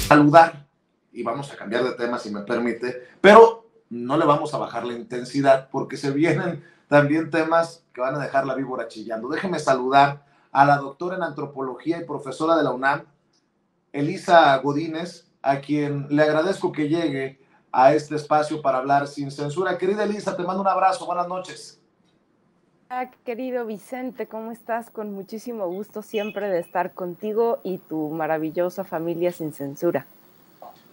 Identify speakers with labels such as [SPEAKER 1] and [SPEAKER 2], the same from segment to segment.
[SPEAKER 1] saludar, y vamos a cambiar de tema si me permite, pero no le vamos a bajar la intensidad porque se vienen también temas que van a dejar la víbora chillando. Déjeme saludar a la doctora en antropología y profesora de la UNAM, Elisa Godínez, a quien le agradezco que llegue a este espacio para hablar sin censura. Querida Elisa, te mando un abrazo, buenas noches.
[SPEAKER 2] Querido Vicente, ¿cómo estás? Con muchísimo gusto siempre de estar contigo y tu maravillosa familia sin censura.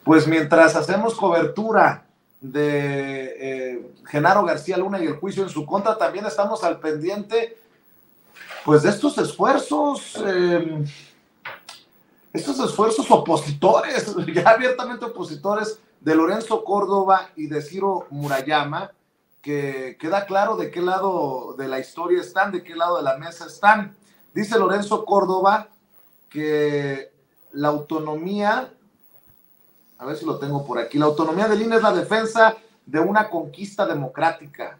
[SPEAKER 1] Pues mientras hacemos cobertura de Genaro García Luna y el juicio en su contra, también estamos al pendiente pues de estos esfuerzos opositores, ya abiertamente opositores, de Lorenzo Córdoba y de Ciro Murayama, que queda claro de qué lado de la historia están, de qué lado de la mesa están. Dice Lorenzo Córdoba que la autonomía, a ver si lo tengo por aquí, la autonomía del INE es la defensa de una conquista democrática.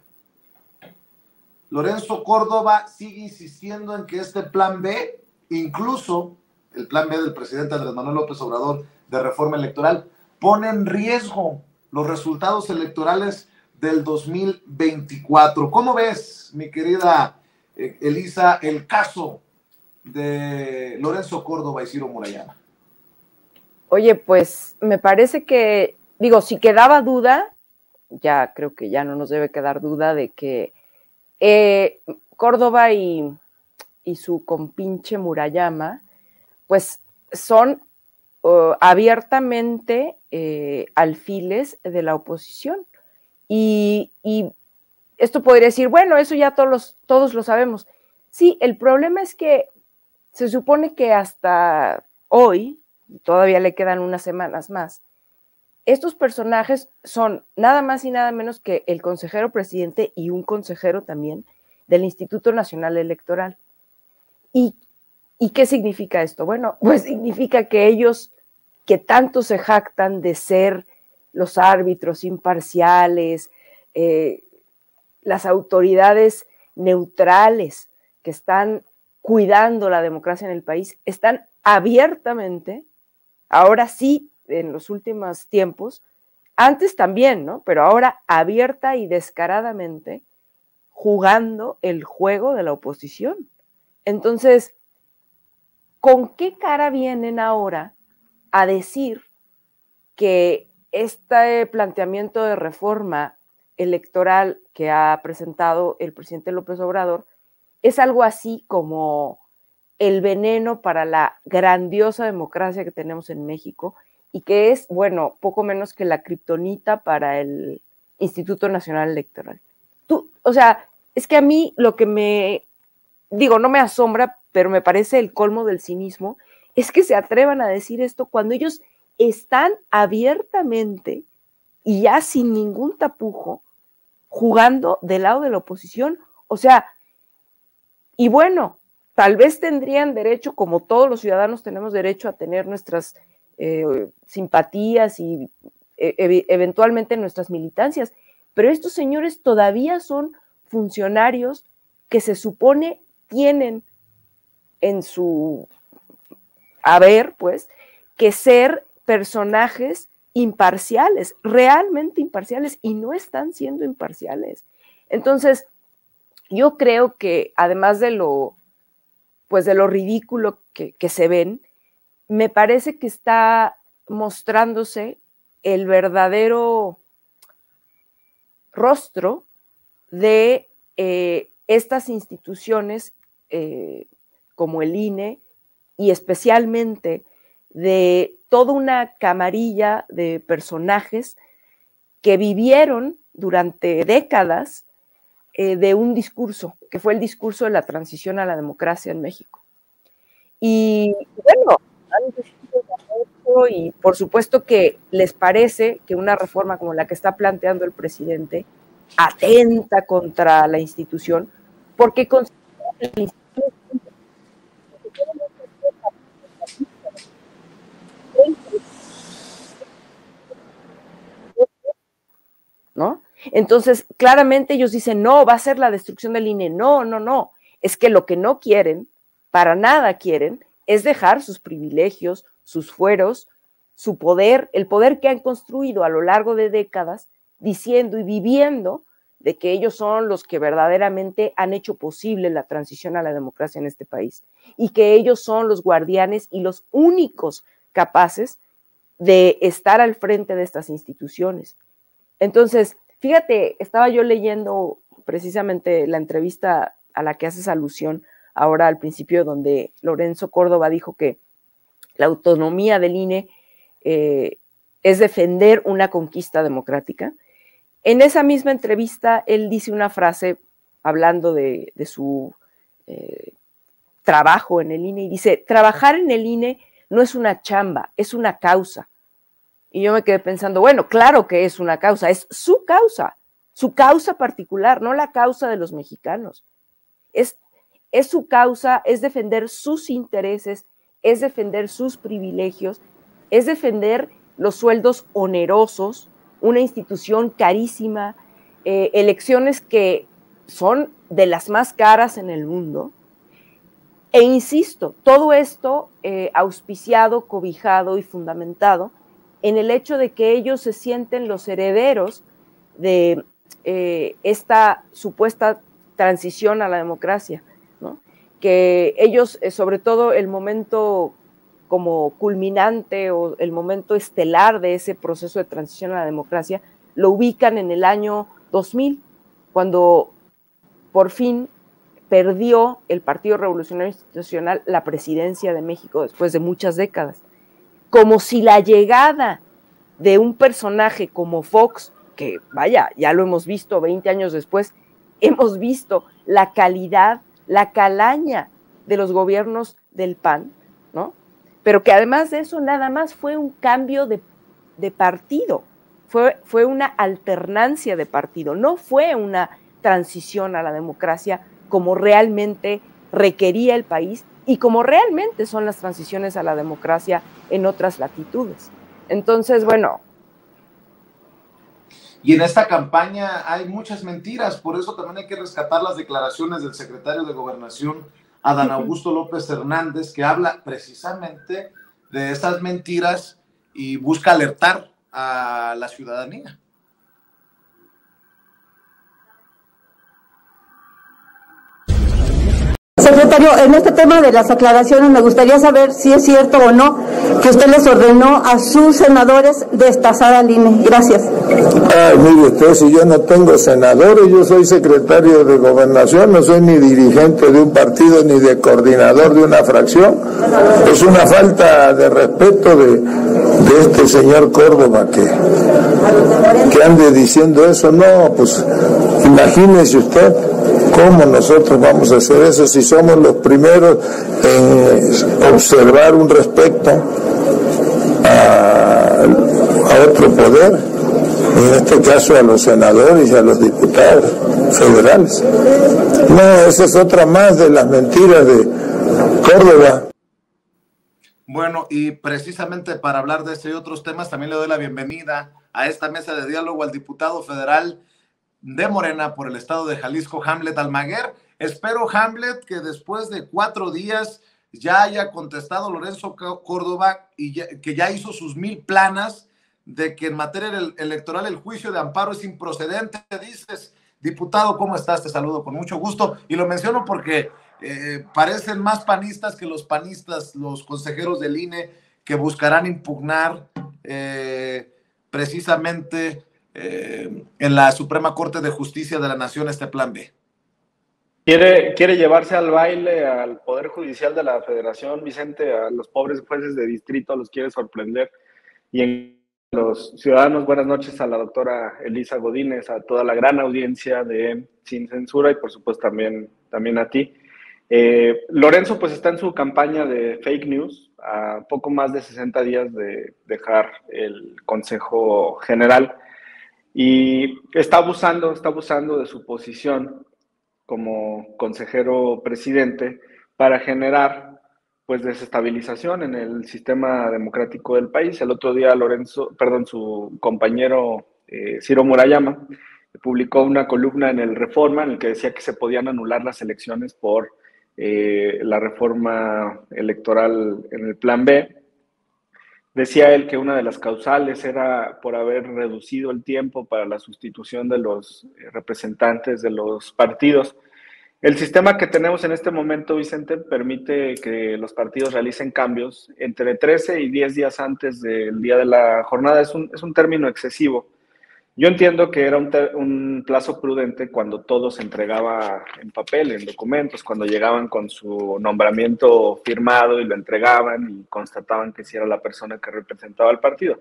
[SPEAKER 1] Lorenzo Córdoba sigue insistiendo en que este plan B, incluso el plan B del presidente Andrés Manuel López Obrador de reforma electoral, pone en riesgo los resultados electorales del 2024. ¿Cómo ves, mi querida Elisa, el caso de Lorenzo Córdoba y Ciro Murayama?
[SPEAKER 2] Oye, pues me parece que, digo, si quedaba duda, ya creo que ya no nos debe quedar duda de que Córdoba y su compinche Murayama, pues son abiertamente alfiles de la oposición. Y esto podría decir, bueno, eso ya todos lo sabemos. Sí, el problema es que se supone que hasta hoy, todavía le quedan unas semanas más, estos personajes son nada más y nada menos que el consejero presidente y un consejero también del Instituto Nacional Electoral. ¿Y qué significa esto? Bueno, pues significa que ellos, que tanto se jactan de ser los árbitros imparciales, las autoridades neutrales que están cuidando la democracia en el país, están abiertamente, ahora sí, en los últimos tiempos, antes también, ¿no? Pero ahora abierta y descaradamente jugando el juego de la oposición. Entonces, ¿con qué cara vienen ahora a decir que este planteamiento de reforma electoral que ha presentado el presidente López Obrador es algo así como el veneno para la grandiosa democracia que tenemos en México y que es, bueno, poco menos que la kriptonita para el Instituto Nacional Electoral? O sea, es que a mí lo que no me asombra, pero me parece el colmo del cinismo, es que se atrevan a decir esto cuando ellos están abiertamente y ya sin ningún tapujo jugando del lado de la oposición. O sea, y bueno, tal vez tendrían derecho, como todos los ciudadanos tenemos derecho a tener nuestras simpatías y eventualmente nuestras militancias, pero estos señores todavía son funcionarios que se supone tienen en su haber, pues, que ser personajes imparciales, realmente imparciales, y no están siendo imparciales. Entonces, yo creo que además de lo ridículo que se ven, me parece que está mostrándose el verdadero rostro de estas instituciones como el INE y especialmente de toda una camarilla de personajes que vivieron durante décadas de un discurso, que fue el discurso de la transición a la democracia en México. Y bueno, han decidido esto y por supuesto que les parece que una reforma como la que está planteando el presidente atenta contra la institución, porque considera que la institución ¿no? Entonces, claramente ellos dicen, no, va a ser la destrucción del INE. No. Es que lo que no quieren, para nada quieren, es dejar sus privilegios, sus fueros, su poder, el poder que han construido a lo largo de décadas, diciendo y viviendo de que ellos son los que verdaderamente han hecho posible la transición a la democracia en este país y que ellos son los guardianes y los únicos capaces de estar al frente de estas instituciones. Entonces, fíjate, estaba yo leyendo precisamente la entrevista a la que haces alusión ahora al principio, donde Lorenzo Córdoba dijo que la autonomía del INE es defender una conquista democrática. En esa misma entrevista, él dice una frase hablando de su trabajo en el INE y dice, trabajar en el INE no es una chamba, es una causa. Y yo me quedé pensando, bueno, claro que es una causa, es su causa particular, no la causa de los mexicanos. Es su causa, es defender sus intereses, es defender sus privilegios, es defender los sueldos onerosos, una institución carísima, elecciones que son de las más caras en el mundo. E insisto, todo esto auspiciado, cobijado y fundamentado en el hecho de que ellos se sienten los herederos de esta supuesta transición a la democracia, ¿no? Que ellos, sobre todo el momento como culminante o el momento estelar de ese proceso de transición a la democracia, lo ubican en el año 2000, cuando por fin perdió el Partido Revolucionario Institucional la presidencia de México después de muchas décadas. Como si la llegada de un personaje como Fox, que vaya, ya lo hemos visto 20 años después, hemos visto la calidad, la calaña de los gobiernos del PAN, ¿no? Pero que además de eso nada más fue un cambio de partido, fue una alternancia de partido, no fue una transición a la democracia como realmente requería el país y como realmente son las transiciones a la democracia en otras latitudes. Entonces, bueno.
[SPEAKER 1] Y en esta campaña hay muchas mentiras, por eso también hay que rescatar las declaraciones del secretario de Gobernación, Adán Augusto López Hernández, que habla precisamente de esas mentiras y busca alertar a la ciudadanía.
[SPEAKER 3] Secretario, en este tema de las aclaraciones me gustaría saber si es cierto o no que usted les ordenó a sus senadores destazar al INE. Gracias.
[SPEAKER 4] Mire usted, si yo no tengo senadores, yo soy secretario de Gobernación, no soy ni dirigente de un partido ni de coordinador de una fracción. Es una falta de respeto de este señor Córdoba que ande diciendo eso. No, pues imagínese usted cómo nosotros vamos a hacer eso si somos los primeros en observar un respeto a otro poder, en este caso a los senadores y a los diputados federales. No, esa es otra más de las mentiras de Córdoba.
[SPEAKER 1] Bueno, y precisamente para hablar de este y otros temas, también le doy la bienvenida a esta mesa de diálogo al diputado federal de Morena por el estado de Jalisco, Hamlet Almaguer. Espero, Hamlet, que después de 4 días ya haya contestado Lorenzo Córdoba y que ya hizo sus 1000 planas de que en materia electoral el juicio de amparo es improcedente. Dices, diputado, ¿cómo estás? Te saludo con mucho gusto y lo menciono porque parecen más panistas que los panistas, los consejeros del INE que buscarán impugnar precisamente en la Suprema Corte de Justicia de la Nación este plan B.
[SPEAKER 5] Quiere llevarse al baile al Poder Judicial de la Federación, Vicente, a los pobres jueces de distrito los quiere sorprender. Y en los ciudadanos, buenas noches a la doctora Elisa Godínez, a toda la gran audiencia de Sin Censura y por supuesto también a ti. Lorenzo pues está en su campaña de fake news, a poco más de 60 días de dejar el Consejo General y está abusando de su posición como consejero presidente para generar pues desestabilización en el sistema democrático del país. El otro día su compañero Ciro Murayama publicó una columna en el Reforma en el que decía que se podían anular las elecciones por la reforma electoral en el plan B. Decía él que una de las causales era por haber reducido el tiempo para la sustitución de los representantes de los partidos. El sistema que tenemos en este momento, Vicente, permite que los partidos realicen cambios entre 13 y 10 días antes del día de la jornada. Es un término excesivo. Yo entiendo que era un plazo prudente cuando todo se entregaba en papel, en documentos, cuando llegaban con su nombramiento firmado y lo entregaban y constataban que sí era la persona que representaba al partido.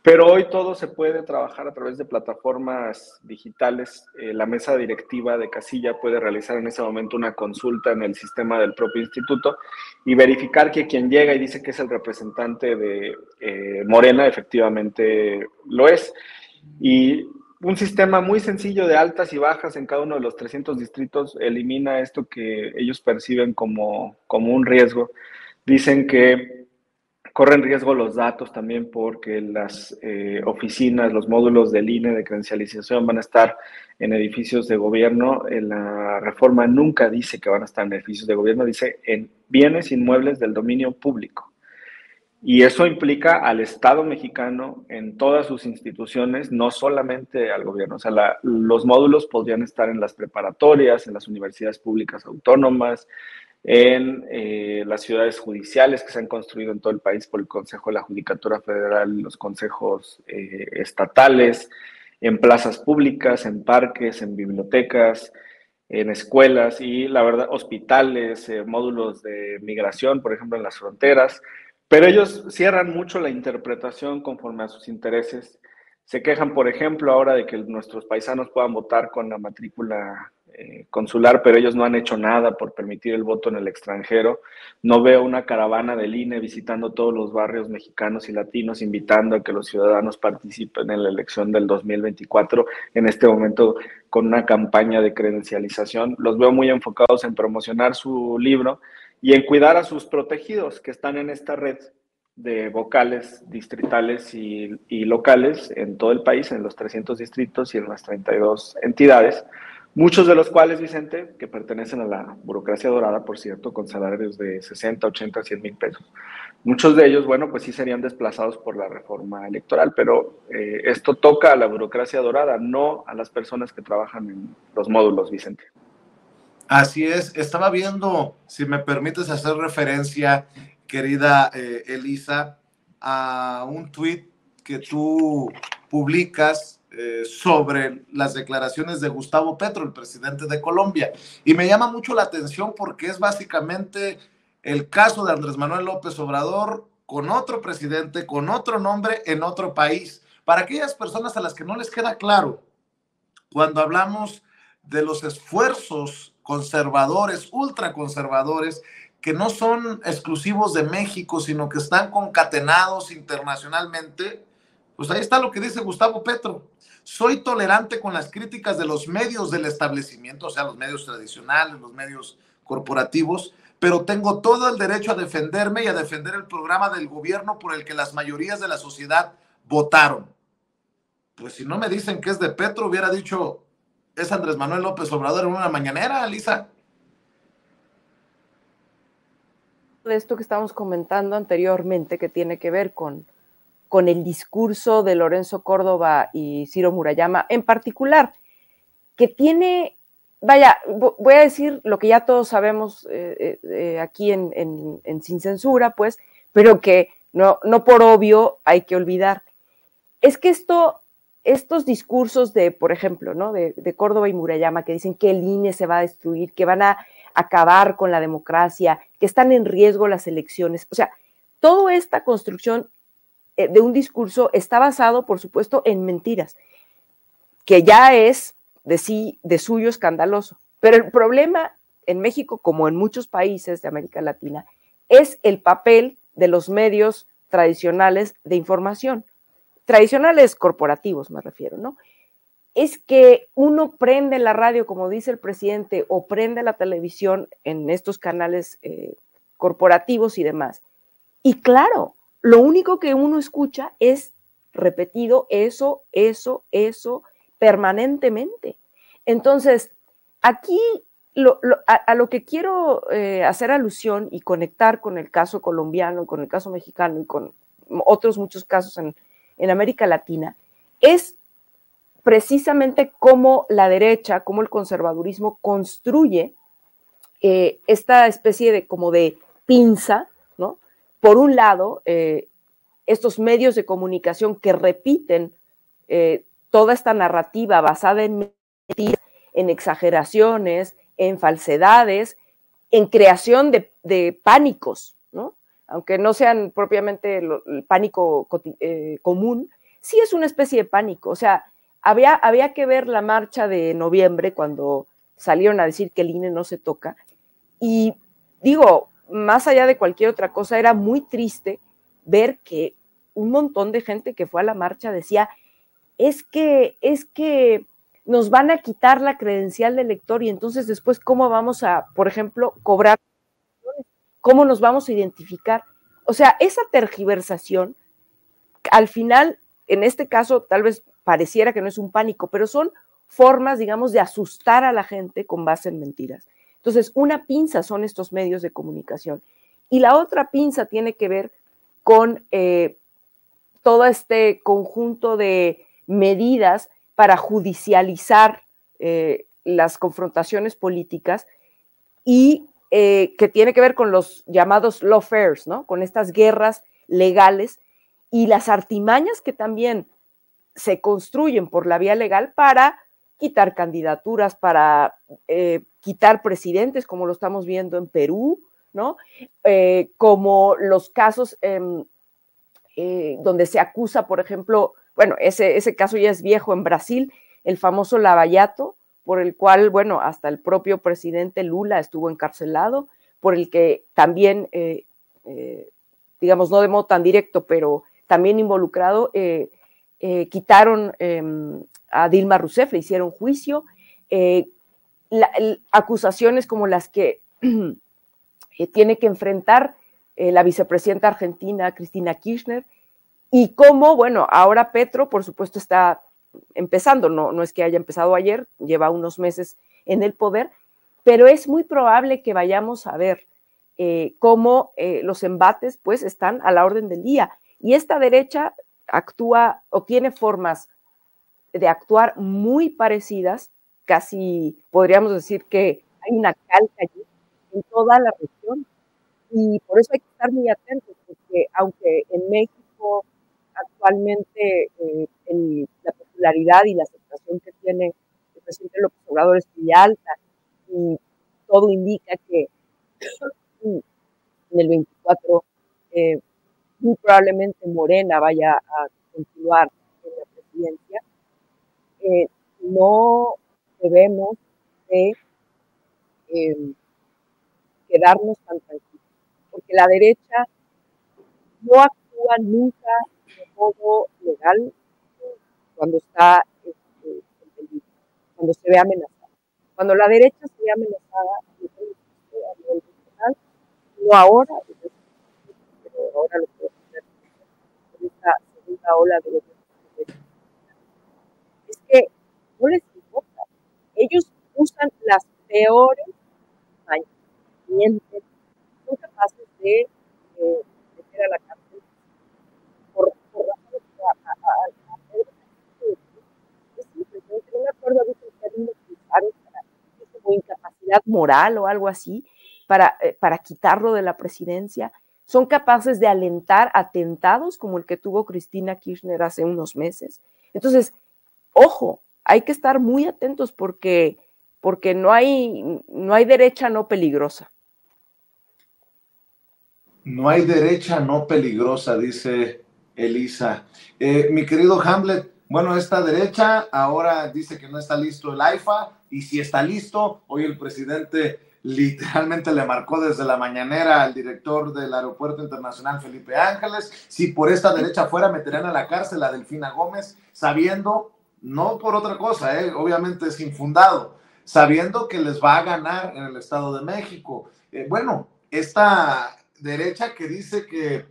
[SPEAKER 5] Pero hoy todo se puede trabajar a través de plataformas digitales. La mesa directiva de casilla puede realizar en ese momento una consulta en el sistema del propio instituto y verificar que quien llega y dice que es el representante de Morena efectivamente lo es. Y un sistema muy sencillo de altas y bajas en cada uno de los 300 distritos elimina esto que ellos perciben como un riesgo. Dicen que corren riesgo los datos también porque las oficinas, los módulos del INE de credencialización van a estar en edificios de gobierno. La reforma nunca dice que van a estar en edificios de gobierno, dice en bienes inmuebles del dominio público. Y eso implica al Estado mexicano en todas sus instituciones, no solamente al gobierno. O sea, los módulos podrían estar en las preparatorias, en las universidades públicas autónomas, en las ciudades judiciales que se han construido en todo el país por el Consejo de la Judicatura Federal, los consejos estatales, en plazas públicas, en parques, en bibliotecas, en escuelas y, la verdad, hospitales, módulos de migración, por ejemplo, en las fronteras. Pero ellos cierran mucho la interpretación conforme a sus intereses. Se quejan, por ejemplo, ahora de que nuestros paisanos puedan votar con la matrícula consular, pero ellos no han hecho nada por permitir el voto en el extranjero. No veo una caravana del INE visitando todos los barrios mexicanos y latinos, invitando a que los ciudadanos participen en la elección del 2024, en este momento con una campaña de credencialización. Los veo muy enfocados en promocionar su libro y en cuidar a sus protegidos que están en esta red de vocales distritales y locales en todo el país, en los 300 distritos y en las 32 entidades, muchos de los cuales, Vicente, que pertenecen a la burocracia dorada, por cierto, con salarios de 60, 80, 100 mil pesos. Muchos de ellos, bueno, pues sí serían desplazados por la reforma electoral, pero esto toca a la burocracia dorada, no a las personas que trabajan en los módulos, Vicente.
[SPEAKER 1] Así es, estaba viendo, si me permites hacer referencia, querida Elisa, a un tuit que tú publicas sobre las declaraciones de Gustavo Petro, el presidente de Colombia. Y me llama mucho la atención porque es básicamente el caso de Andrés Manuel López Obrador con otro presidente, con otro nombre, en otro país. Para aquellas personas a las que no les queda claro, cuando hablamos de los esfuerzos conservadores, ultraconservadores, que no son exclusivos de México, sino que están concatenados internacionalmente, pues ahí está lo que dice Gustavo Petro. Soy tolerante con las críticas de los medios del establecimiento, o sea, los medios tradicionales, los medios corporativos, pero tengo todo el derecho a defenderme y a defender el programa del gobierno por el que las mayorías de la sociedad votaron. Pues si no me dicen que es de Petro, hubiera dicho es Andrés Manuel López Obrador en una mañanera, Lisa.
[SPEAKER 2] De esto que estamos comentando anteriormente, que tiene que ver con el discurso de Lorenzo Córdoba y Ciro Murayama en particular, que tiene, vaya, voy a decir lo que ya todos sabemos aquí en Sin Censura, pues, pero que no por obvio hay que olvidar. Es que estos discursos de, por ejemplo, ¿no? de Córdoba y Murayama, que dicen que el INE se va a destruir, que van a acabar con la democracia, que están en riesgo las elecciones. O sea, toda esta construcción de un discurso está basado, por supuesto, en mentiras, que ya es de suyo escandaloso. Pero el problema en México, como en muchos países de América Latina, es el papel de los medios tradicionales de información. Tradicionales corporativos, me refiero, ¿no? Es que uno prende la radio, como dice el presidente, o prende la televisión en estos canales corporativos y demás. Y claro, lo único que uno escucha es repetido eso, permanentemente. Entonces, aquí a lo que quiero hacer alusión y conectar con el caso colombiano, con el caso mexicano y con otros muchos casos en América Latina, es precisamente cómo la derecha, cómo el conservadurismo construye esta especie de como de pinza, ¿no? Por un lado, estos medios de comunicación que repiten toda esta narrativa basada en mentiras, en exageraciones, en falsedades, en creación de pánicos, ¿no? Aunque no sean propiamente el pánico común, sí es una especie de pánico. O sea, había que ver la marcha de noviembre cuando salieron a decir que el INE no se toca. Y digo, más allá de cualquier otra cosa, era muy triste ver que un montón de gente que fue a la marcha decía, es que nos van a quitar la credencial de elector y entonces después, ¿cómo vamos a, por ejemplo, cobrar? ¿Cómo nos vamos a identificar? O sea, esa tergiversación, al final, en este caso, tal vez pareciera que no es un pánico, pero son formas, digamos, de asustar a la gente con base en mentiras. Entonces, una pinza son estos medios de comunicación y la otra pinza tiene que ver con todo este conjunto de medidas para judicializar las confrontaciones políticas y que tiene que ver con los llamados lawfares, ¿no? Con estas guerras legales y las artimañas que también se construyen por la vía legal para quitar candidaturas, para quitar presidentes, como lo estamos viendo en Perú, ¿no? Como los casos donde se acusa, por ejemplo, bueno, ese caso ya es viejo en Brasil, el famoso Lavallato, por el cual, bueno, hasta el propio presidente Lula estuvo encarcelado, por el que también, digamos, no de modo tan directo, pero también involucrado, quitaron a Dilma Rousseff, le hicieron juicio, acusaciones como las que tiene que enfrentar la vicepresidenta argentina Cristina Kirchner, y cómo, bueno, ahora Petro, por supuesto, está empezando, no es que haya empezado ayer, lleva unos meses en el poder, pero es muy probable que vayamos a ver cómo los embates pues están a la orden del día, y esta derecha actúa o tiene formas de actuar muy parecidas, casi podríamos decir que hay una calca allí en toda la región, y por eso hay que estar muy atentos, porque aunque en México actualmente la popularidad y la aceptación que tiene el presidente López Obrador es muy alta, y todo indica que en el 24 muy probablemente Morena vaya a continuar en la presidencia, no debemos de quedarnos tan tranquilos, porque la derecha no actúa nunca de modo legal cuando está cuando se ve amenazada. Cuando la derecha se ve amenazada a nivel nacional, no ahora, pero ahora lo puedo hacer en esta segunda ola de los es que no les importa. Ellos usan las peores mañas, mienten, son capaces de meter a la cárcel por razones no me acuerdo de ese término que usaron como incapacidad moral o algo así, para quitarlo de la presidencia. Son capaces de alentar atentados como el que tuvo Cristina Kirchner hace unos meses. Entonces, ojo, hay que estar muy atentos porque no hay derecha no peligrosa.
[SPEAKER 1] No hay derecha no peligrosa, dice Elisa. Mi querido Hamlet, bueno, esta derecha ahora dice que no está listo el AIFA, y si está listo, hoy el presidente literalmente le marcó desde la mañanera al director del Aeropuerto Internacional Felipe Ángeles. Si por esta derecha fuera, meterían a la cárcel a Delfina Gómez, sabiendo, no por otra cosa, obviamente es infundado, sabiendo que les va a ganar en el Estado de México. Bueno, esta derecha que dice que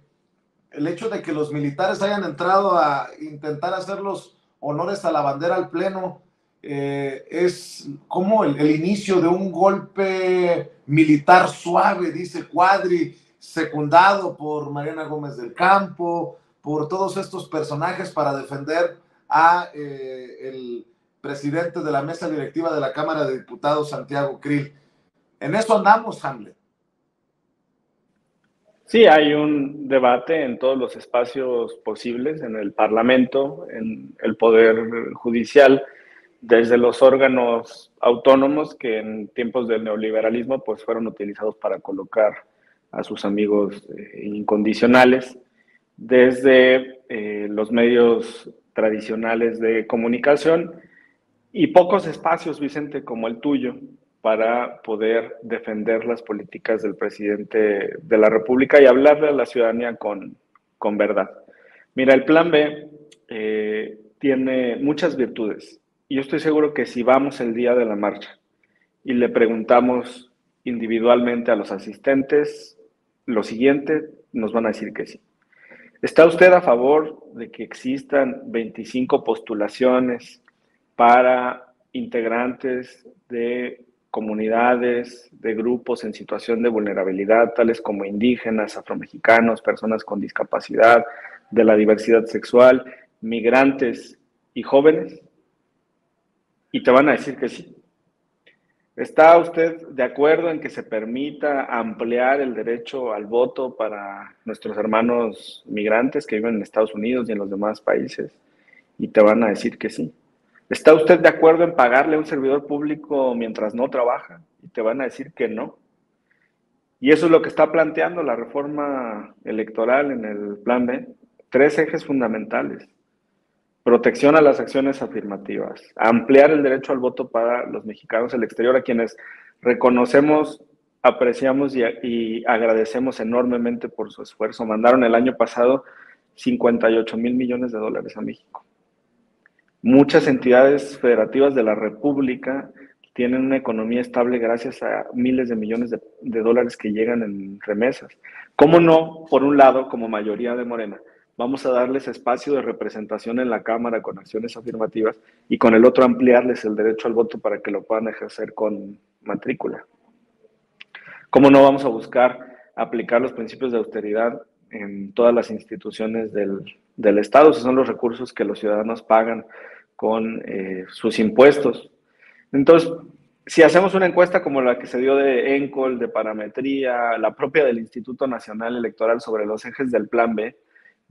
[SPEAKER 1] el hecho de que los militares hayan entrado a intentar hacer los honores a la bandera al Pleno es como el inicio de un golpe militar suave, dice Cuadri, secundado por Mariana Gómez del Campo, por todos estos personajes para defender a el presidente de la mesa directiva de la Cámara de Diputados, Santiago Krill. En eso andamos, Hamlet.
[SPEAKER 5] Sí, hay un debate en todos los espacios posibles, en el Parlamento, en el Poder Judicial, desde los órganos autónomos que en tiempos del neoliberalismo pues fueron utilizados para colocar a sus amigos incondicionales, desde los medios tradicionales de comunicación y pocos espacios, Vicente, como el tuyo, para poder defender las políticas del presidente de la República y hablarle a la ciudadanía con verdad. Mira, el Plan B tiene muchas virtudes y yo estoy seguro que si vamos el día de la marcha y le preguntamos individualmente a los asistentes lo siguiente, nos van a decir que sí. ¿Está usted a favor de que existan 25 postulaciones para integrantes de comunidades, de grupos en situación de vulnerabilidad, tales como indígenas, afromexicanos, personas con discapacidad, de la diversidad sexual, migrantes y jóvenes? Y te van a decir que sí. ¿Está usted de acuerdo en que se permita ampliar el derecho al voto para nuestros hermanos migrantes que viven en Estados Unidos y en los demás países? Y te van a decir que sí. ¿Está usted de acuerdo en pagarle a un servidor público mientras no trabaja? Y te van a decir que no. Y eso es lo que está planteando la reforma electoral en el Plan B. 3 ejes fundamentales. Protección a las acciones afirmativas, ampliar el derecho al voto para los mexicanos del exterior, a quienes reconocemos, apreciamos y agradecemos enormemente por su esfuerzo. Mandaron el año pasado 58,000 millones de dólares a México. Muchas entidades federativas de la República tienen una economía estable gracias a miles de millones de dólares que llegan en remesas. ¿Cómo no, por un lado, como mayoría de Morena, vamos a darles espacio de representación en la Cámara con acciones afirmativas y con el otro ampliarles el derecho al voto para que lo puedan ejercer con matrícula? ¿Cómo no vamos a buscar aplicar los principios de austeridad en todas las instituciones del Estado? Esos son los recursos que los ciudadanos pagan con sus impuestos. Entonces, si hacemos una encuesta como la que se dio de ENCOL, de Parametría, la propia del Instituto Nacional Electoral sobre los ejes del Plan B,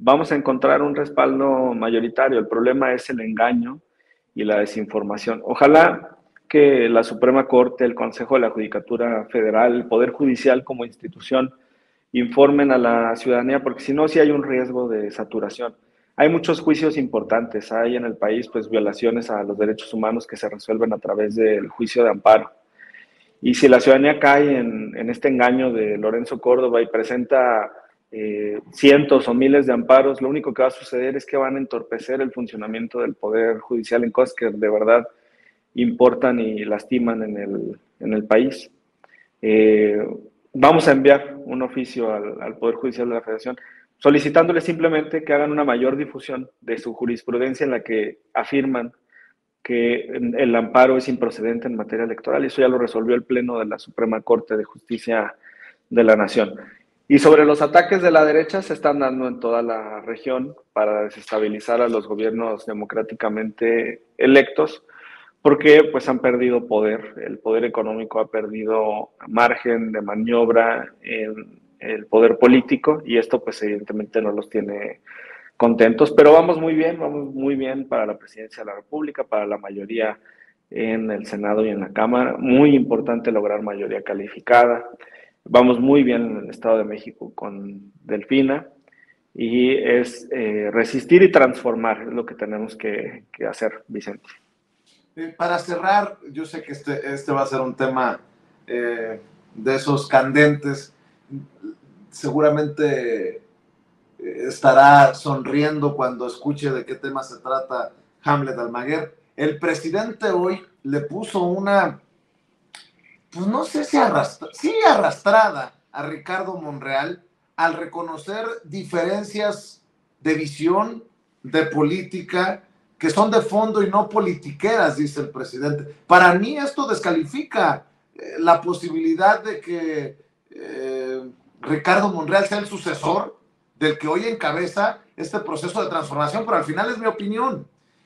[SPEAKER 5] vamos a encontrar un respaldo mayoritario. El problema es el engaño y la desinformación. Ojalá que la Suprema Corte, el Consejo de la Judicatura Federal, el Poder Judicial como institución informen a la ciudadanía, porque si no, sí hay un riesgo de saturación. Hay muchos juicios importantes, hay en el país pues violaciones a los derechos humanos que se resuelven a través del juicio de amparo. Y si la ciudadanía cae en este engaño de Lorenzo Córdoba y presenta cientos o miles de amparos, lo único que va a suceder es que van a entorpecer el funcionamiento del Poder Judicial en cosas que de verdad importan y lastiman en el país. Vamos a enviar un oficio al Poder Judicial de la Federación solicitándole simplemente que hagan una mayor difusión de su jurisprudencia en la que afirman que el amparo es improcedente en materia electoral. Y eso ya lo resolvió el Pleno de la Suprema Corte de Justicia de la Nación. Y sobre los ataques de la derecha se están dando en toda la región para desestabilizar a los gobiernos democráticamente electos, porque pues han perdido poder, el poder económico ha perdido margen de maniobra en el poder político y esto pues evidentemente no los tiene contentos, pero vamos muy bien para la presidencia de la República, para la mayoría en el Senado y en la Cámara. Muy importante lograr mayoría calificada. Vamos muy bien en el Estado de México con Delfina y es resistir y transformar, es lo que tenemos que hacer, Vicente.
[SPEAKER 1] Para cerrar, yo sé que este va a ser un tema de esos candentes. Seguramente estará sonriendo cuando escuche de qué tema se trata Hamlet Almaguer. El presidente hoy le puso una, pues no sé si arrastrada a Ricardo Monreal al reconocer diferencias de visión, de política, que son de fondo y no politiqueras, dice el presidente. Para mí esto descalifica la posibilidad de que Ricardo Monreal sea el sucesor del que hoy encabeza este proceso de transformación, pero al final es mi opinión.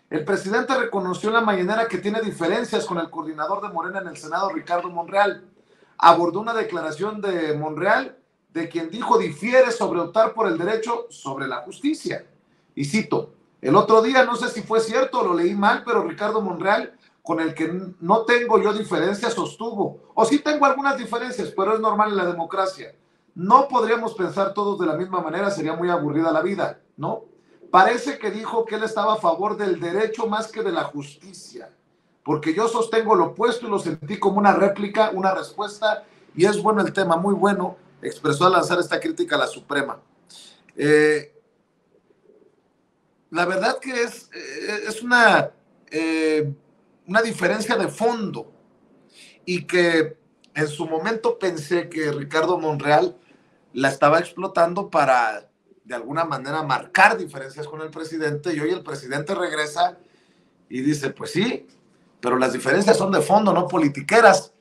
[SPEAKER 1] El presidente reconoció en la mañanera que tiene diferencias con el coordinador de Morena en el Senado, Ricardo Monreal. Abordó una declaración de Monreal, de quien dijo difiere sobre optar por el derecho sobre la justicia. Y cito, el otro día, no sé si fue cierto o lo leí mal, pero Ricardo Monreal, con el que no tengo yo diferencias, sostuvo, o sí tengo algunas diferencias, pero es normal en la democracia. No podríamos pensar todos de la misma manera, sería muy aburrida la vida, ¿no? Parece que dijo que él estaba a favor del derecho más que de la justicia, porque yo sostengo lo opuesto y lo sentí como una réplica, una respuesta, y es bueno el tema, muy bueno, expresó al lanzar esta crítica a la Suprema. La verdad que es una diferencia de fondo, y que en su momento pensé que Ricardo Monreal la estaba explotando para de alguna manera marcar diferencias con el presidente, y hoy el presidente regresa y dice, pues sí, pero las diferencias son de fondo, no politiqueras.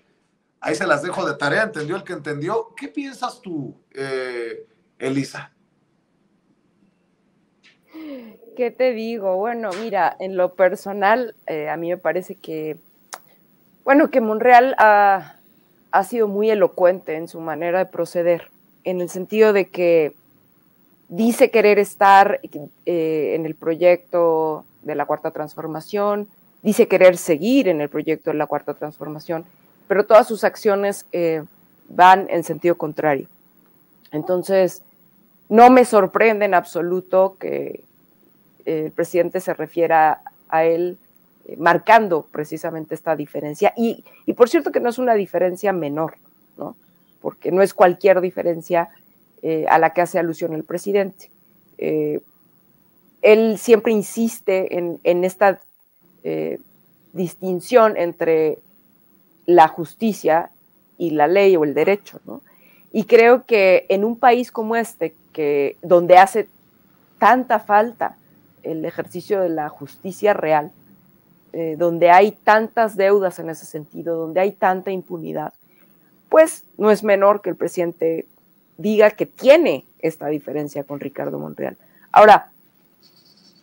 [SPEAKER 1] Ahí se las dejo de tarea, entendió el que entendió. ¿Qué piensas tú, Elisa?
[SPEAKER 2] ¿Qué te digo? Bueno, mira, en lo personal, a mí me parece que, bueno, que Monreal ha sido muy elocuente en su manera de proceder, en el sentido de que dice querer estar en el proyecto de la Cuarta Transformación, dice querer seguir en el proyecto de la Cuarta Transformación, pero todas sus acciones van en sentido contrario. Entonces, no me sorprende en absoluto que el presidente se refiera a él marcando precisamente esta diferencia. Y por cierto que no es una diferencia menor, ¿no? Porque no es cualquier diferencia a la que hace alusión el presidente. Él siempre insiste en esta distinción entre la justicia y la ley o el derecho, ¿no? Y creo que en un país como este, donde hace tanta falta el ejercicio de la justicia real, donde hay tantas deudas en ese sentido, donde hay tanta impunidad, pues no es menor que el presidente diga que tiene esta diferencia con Ricardo Monreal. Ahora,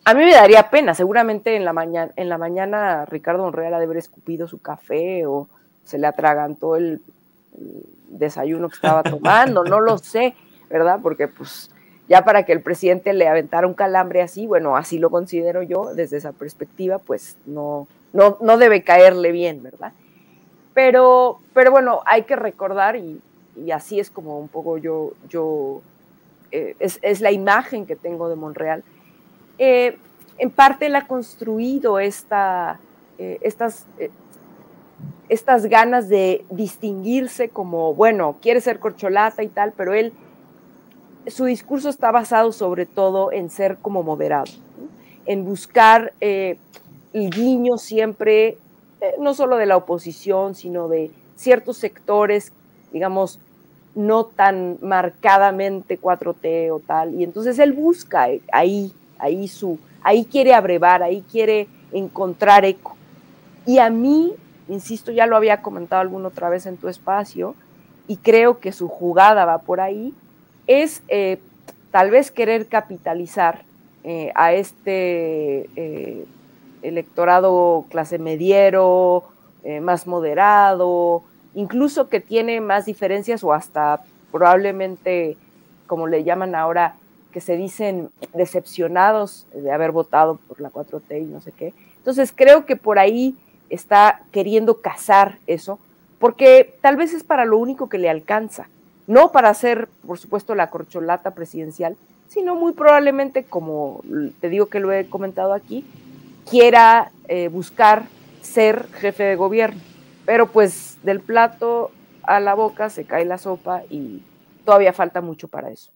[SPEAKER 2] a mí me daría pena, seguramente en la mañana Ricardo Monreal ha de haber escupido su café o se le atragantó el desayuno que estaba tomando, no lo sé, ¿verdad? Porque pues ya para que el presidente le aventara un calambre así, bueno, así lo considero yo, desde esa perspectiva, pues no debe caerle bien, ¿verdad? Pero bueno, hay que recordar, y así es como un poco es la imagen que tengo de Monreal. En parte él ha construido estas ganas de distinguirse como, bueno, quiere ser corcholata y tal, pero su discurso está basado sobre todo en ser como moderado, ¿no? En buscar el guiño siempre, no solo de la oposición, sino de ciertos sectores, digamos, no tan marcadamente 4T o tal, y entonces él busca ahí quiere abrevar, ahí quiere encontrar eco. Y a mí, insisto, ya lo había comentado alguna otra vez en tu espacio, y creo que su jugada va por ahí, es tal vez querer capitalizar a este electorado clase mediero, más moderado, incluso que tiene más diferencias o hasta probablemente, como le llaman ahora, que se dicen decepcionados de haber votado por la 4T y no sé qué. Entonces creo que por ahí está queriendo cazar eso, porque tal vez es para lo único que le alcanza, no para hacer, por supuesto, la corcholata presidencial, sino muy probablemente, como te digo que lo he comentado aquí, quiera buscar ser jefe de gobierno, pero pues del plato a la boca se cae la sopa y todavía falta mucho para eso.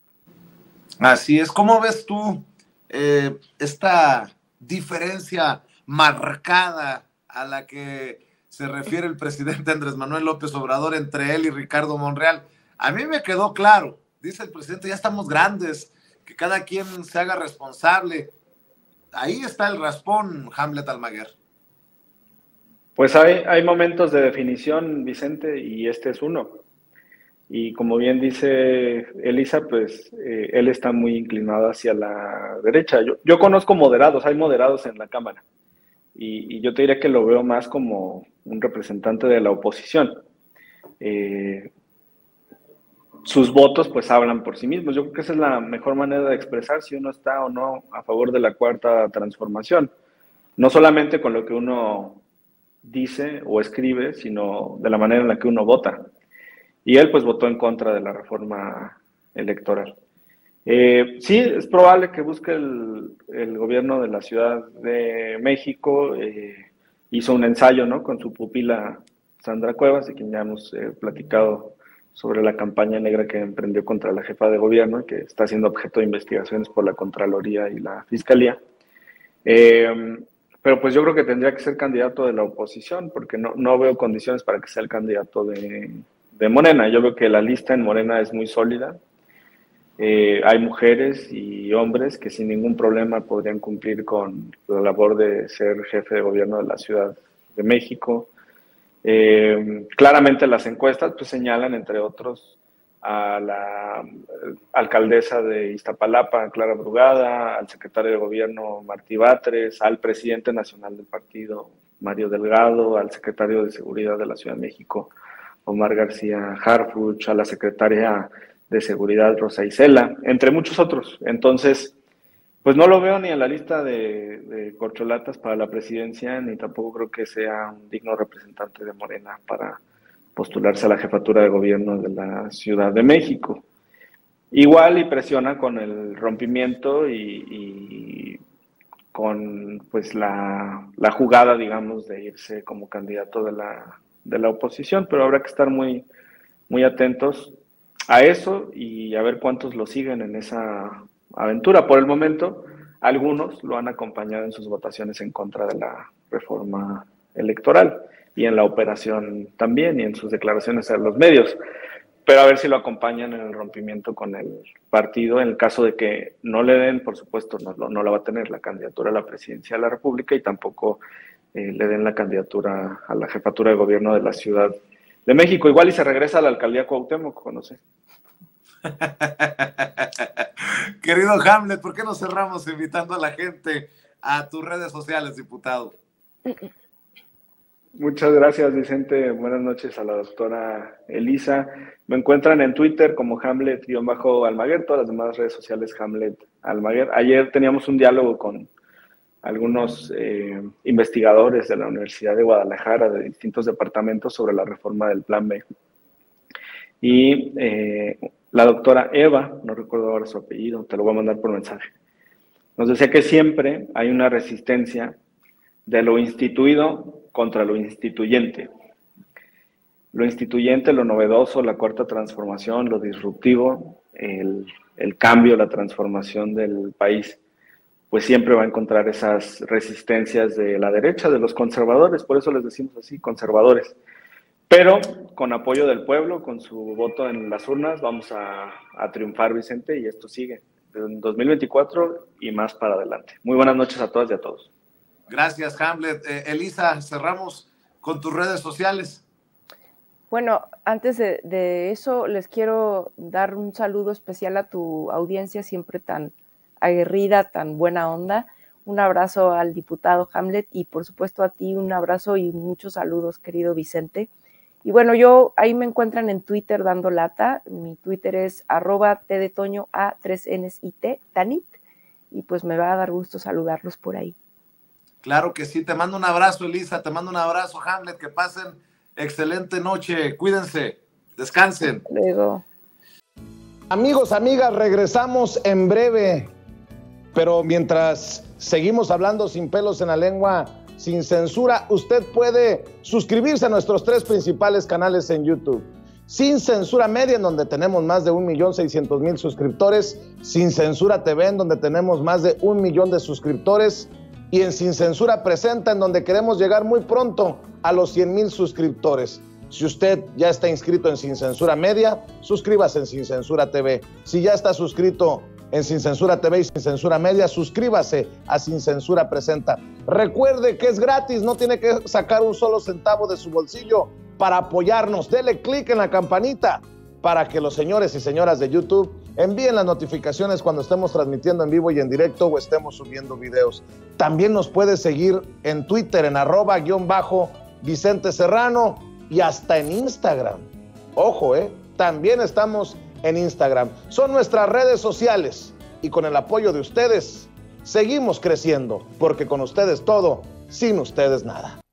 [SPEAKER 1] Así es. ¿Cómo ves tú esta diferencia marcada a la que se refiere el presidente Andrés Manuel López Obrador entre él y Ricardo Monreal? A mí me quedó claro, dice el presidente, ya estamos grandes, que cada quien se haga responsable. Ahí está el raspón, Hamlet Almaguer.
[SPEAKER 5] Pues hay momentos de definición, Vicente, y este es uno. Y como bien dice Elisa, pues él está muy inclinado hacia la derecha. Yo conozco moderados, hay moderados en la Cámara. Y yo te diría que lo veo más como un representante de la oposición. Sus votos pues hablan por sí mismos. Yo creo que esa es la mejor manera de expresar si uno está o no a favor de la cuarta transformación. No solamente con lo que uno dice o escribe, sino de la manera en la que uno vota. Y él pues votó en contra de la reforma electoral. Sí, es probable que busque el gobierno de la Ciudad de México. Hizo un ensayo, ¿no?, con su pupila Sandra Cuevas, de quien ya hemos platicado sobre la campaña negra que emprendió contra la jefa de gobierno y que está siendo objeto de investigaciones por la Contraloría y la Fiscalía. Pero pues yo creo que tendría que ser candidato de la oposición, porque no veo condiciones para que sea el candidato de Morena. Yo veo que la lista en Morena es muy sólida. Hay mujeres y hombres que sin ningún problema podrían cumplir con la labor de ser jefe de gobierno de la Ciudad de México. Claramente las encuestas pues señalan, entre otros, a la alcaldesa de Iztapalapa, Clara Brugada, al secretario de gobierno, Martí Batres, al presidente nacional del partido, Mario Delgado, al secretario de Seguridad de la Ciudad de México, Omar García Harfuch, a la secretaria de Seguridad, Rosa Isela, entre muchos otros. Entonces, pues no lo veo ni en la lista de corcholatas para la presidencia, ni tampoco creo que sea un digno representante de Morena para postularse a la jefatura de gobierno de la Ciudad de México. Igual y presiona con el rompimiento y con pues la jugada, digamos, de irse como candidato de la oposición, pero habrá que estar muy, muy atentos a eso y a ver cuántos lo siguen en esa aventura. Por el momento, algunos lo han acompañado en sus votaciones en contra de la reforma electoral y en la operación también, y en sus declaraciones a los medios, pero a ver si lo acompañan en el rompimiento con el partido. En el caso de que no le den, por supuesto, no la va a tener la candidatura a la presidencia de la República y tampoco le den la candidatura a la jefatura de gobierno de la Ciudad de México. Igual y se regresa a la alcaldía Cuauhtémoc, no sé.
[SPEAKER 1] Querido Hamlet, ¿por qué no cerramos invitando a la gente a tus redes sociales, diputado?
[SPEAKER 5] Muchas gracias, Vicente. Buenas noches a la doctora Elisa. Me encuentran en Twitter como Hamlet_Almaguer, todas las demás redes sociales Hamlet Almaguer. Ayer teníamos un diálogo con algunos investigadores de la Universidad de Guadalajara, de distintos departamentos, sobre la reforma del Plan B. Y la doctora Eva, no recuerdo ahora su apellido, te lo voy a mandar por mensaje, nos decía que siempre hay una resistencia de lo instituido contra lo instituyente. Lo instituyente, lo novedoso, la cuarta transformación, lo disruptivo, el cambio, la transformación del país, pues siempre va a encontrar esas resistencias de la derecha, de los conservadores, por eso les decimos así, conservadores. Pero con apoyo del pueblo, con su voto en las urnas, vamos a triunfar, Vicente, y esto sigue en 2024 y más para adelante. Muy buenas noches a todas y a todos.
[SPEAKER 1] Gracias, Hamlet. Elisa, cerramos con tus redes sociales.
[SPEAKER 2] Bueno, antes de eso, les quiero dar un saludo especial a tu audiencia, siempre tan aguerrida, tan buena onda. Un abrazo al diputado Hamlet y, por supuesto, a ti un abrazo y muchos saludos, querido Vicente. Y bueno, ahí me encuentran en Twitter dando lata. Mi Twitter es @tdetoño A3NSIT, Tanit. Y pues me va a dar gusto saludarlos por ahí.
[SPEAKER 1] Claro que sí. Te mando un abrazo, Elisa. Te mando un abrazo, Hamlet. Que pasen excelente noche. Cuídense. Descansen.
[SPEAKER 2] Luego.
[SPEAKER 6] Amigos, amigas, regresamos en breve. Pero mientras seguimos hablando sin pelos en la lengua, sin censura, usted puede suscribirse a nuestros 3 principales canales en YouTube. Sin Censura Media, en donde tenemos más de 1.600.000 suscriptores. Sin Censura TV, en donde tenemos más de 1 millón de suscriptores. Y en Sin Censura Presenta, en donde queremos llegar muy pronto a los 100,000 suscriptores. Si usted ya está inscrito en Sin Censura Media, suscríbase en Sin Censura TV. Si ya está suscrito en Sin Censura TV y Sin Censura Media, suscríbase a Sin Censura Presenta. Recuerde que es gratis, no tiene que sacar un solo centavo de su bolsillo para apoyarnos. Dele clic en la campanita para que los señores y señoras de YouTube envíen las notificaciones cuando estemos transmitiendo en vivo y en directo o estemos subiendo videos. También nos puede seguir en Twitter en @Vicente Serrano y hasta en Instagram. Ojo, también estamos en Instagram. Son nuestras redes sociales y con el apoyo de ustedes seguimos creciendo, porque con ustedes todo, sin ustedes nada.